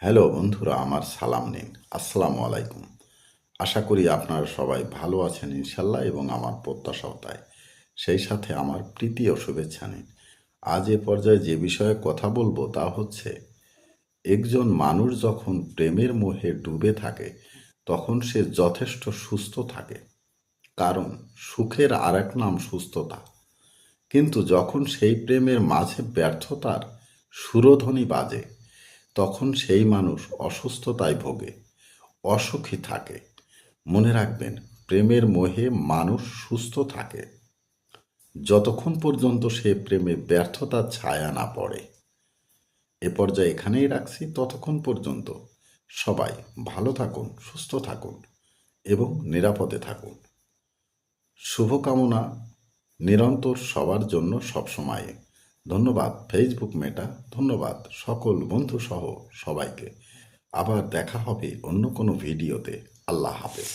Hello বন্ধুরা, আমার সালাম নিন। আসসালামু আলাইকুম। আশা করি আপনারা সবাই ভালো আছেন ইনশাল্লাহ, এবং আমার প্রত্যাশাও তাই। সেই সাথে আমার প্রীতি ও শুভেচ্ছা নিন। আজ এ পর্যায়ে যে বিষয়ে কথা বলবো তা হচ্ছে, একজন মানুষ যখন প্রেমের মোহে ডুবে থাকে তখন সে যথেষ্ট সুস্থ থাকে, কারণ সুখের আরেক নাম সুস্থতা। কিন্তু যখন সেই প্রেমের মাঝে ব্যর্থতার সুরধ্বনি বাজে, তখন সেই মানুষ অসুস্থতায় ভোগে, অসুখী থাকে। মনে রাখবেন, প্রেমের মোহে মানুষ সুস্থ থাকে যতক্ষণ পর্যন্ত সে প্রেমে ব্যর্থতার ছায়া না পড়ে। এ পর্যায়ে এখানেই রাখছি। ততক্ষণ পর্যন্ত সবাই ভালো থাকুন, সুস্থ থাকুন এবং নিরাপদে থাকুন। শুভকামনা নিরন্তর সবার জন্য সবসময়। ধন্যবাদ ফেসবুক মেটা, ধন্যবাদ সকল বন্ধু সহ সবাইকে। আবার দেখা হবে অন্য কোনো ভিডিওতে। আল্লাহ হাফেজ।